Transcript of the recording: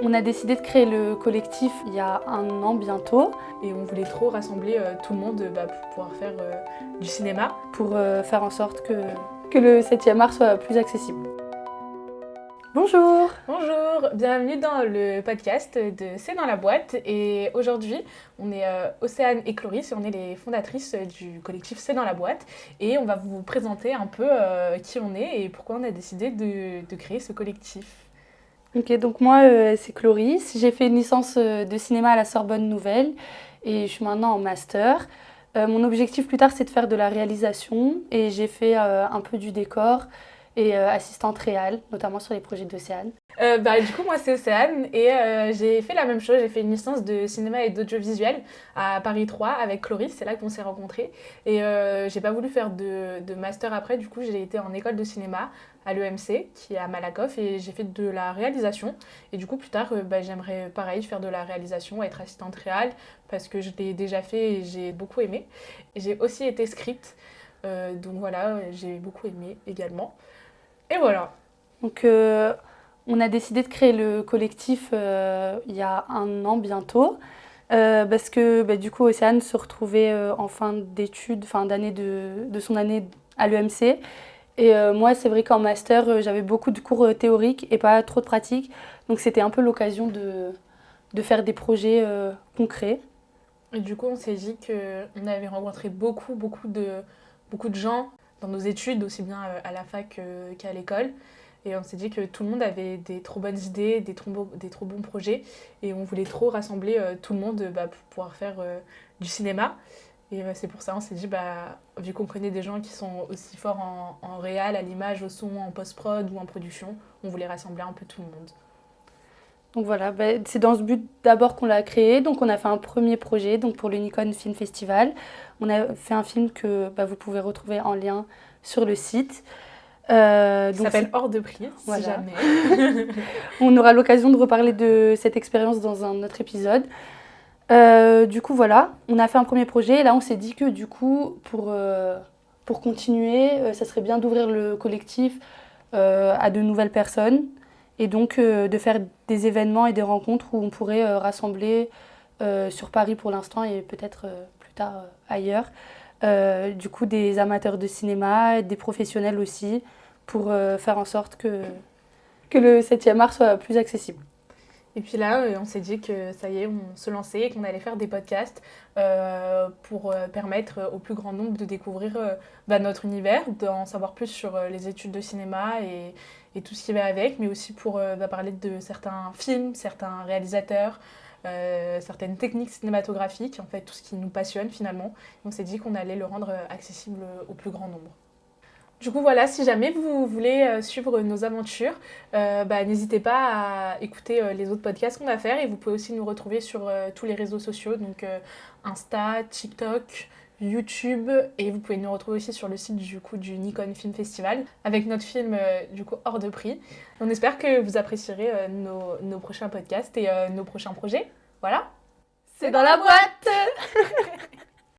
On a décidé de créer le collectif il y a 1 an bientôt Et on voulait trop rassembler tout le monde pour pouvoir faire du cinéma. pour faire en sorte que le 7e art soit plus accessible. Bonjour! Bonjour, bienvenue dans le podcast de C'est dans la boîte. Et aujourd'hui, on est Océane et Cloris et on est les fondatrices du collectif C'est dans la boîte. Et on va vous présenter un peu qui on est et pourquoi on a décidé de créer ce collectif. Ok, donc moi c'est Cloris, j'ai fait une licence de cinéma à la Sorbonne Nouvelle et je suis maintenant en master. Mon objectif plus tard c'est de faire de la réalisation et j'ai fait un peu du décor et assistante réal, notamment sur les projets d'Océane. Du coup, moi, c'est Océane et j'ai fait la même chose. J'ai fait une licence de cinéma et d'audiovisuel à Paris 3 avec Cloris. C'est là qu'on s'est rencontrés. Et j'ai pas voulu faire de master après. Du coup, j'ai été en école de cinéma à l'EMC, qui est à Malakoff, et j'ai fait de la réalisation. Et du coup, plus tard, j'aimerais pareil faire de la réalisation, être assistante réal, parce que je l'ai déjà fait et j'ai beaucoup aimé. Et j'ai aussi été script. Donc voilà, j'ai beaucoup aimé également. Et voilà. Donc on a décidé de créer le collectif il y a 1 an bientôt parce que du coup Océane se retrouvait en fin d'études, fin d'année de son année à l'EMC. Et moi c'est vrai qu'en master j'avais beaucoup de cours théoriques et pas trop de pratiques. Donc c'était un peu l'occasion de faire des projets concrets. Et du coup, on s'est dit qu'on avait rencontré beaucoup de gens dans nos études, aussi bien à la fac qu'à l'école. Et on s'est dit que tout le monde avait des trop bonnes idées, des trop bons projets. Et on voulait trop rassembler tout le monde pour pouvoir faire du cinéma. Et c'est pour ça on s'est dit, vu qu'on connaît des gens qui sont aussi forts en réal, à l'image, au son, en post-prod ou en production, on voulait rassembler un peu tout le monde. Donc voilà, c'est dans ce but d'abord qu'on l'a créé. Donc on a fait un premier projet donc pour le Nikon Film Festival. On a fait un film que vous pouvez retrouver en lien sur le site. Ça s'appelle Hors de prix, voilà. si jamais. On aura l'occasion de reparler de cette expérience dans un autre épisode. Du coup voilà, on a fait un premier projet et là on s'est dit que du coup pour continuer, ça serait bien d'ouvrir le collectif à de nouvelles personnes. Et donc de faire des événements et des rencontres où on pourrait rassembler sur Paris pour l'instant et peut-être plus tard ailleurs. Du coup des amateurs de cinéma, des professionnels aussi, pour faire en sorte que le 7e art soit plus accessible. Et puis là, on s'est dit que ça y est, on se lançait et qu'on allait faire des podcasts pour permettre au plus grand nombre de découvrir notre univers, d'en savoir plus sur les études de cinéma et tout ce qui va avec, mais aussi pour parler de certains films, certains réalisateurs, certaines techniques cinématographiques, en fait tout ce qui nous passionne finalement. Et on s'est dit qu'on allait le rendre accessible au plus grand nombre. Du coup, voilà, si jamais vous voulez suivre nos aventures, n'hésitez pas à écouter les autres podcasts qu'on va faire et vous pouvez aussi nous retrouver sur tous les réseaux sociaux, donc Insta, TikTok, YouTube, et vous pouvez nous retrouver aussi sur le site du Nikon Film Festival avec notre film Hors de prix. On espère que vous apprécierez nos prochains podcasts et nos prochains projets. Voilà. C'est dans la boîte.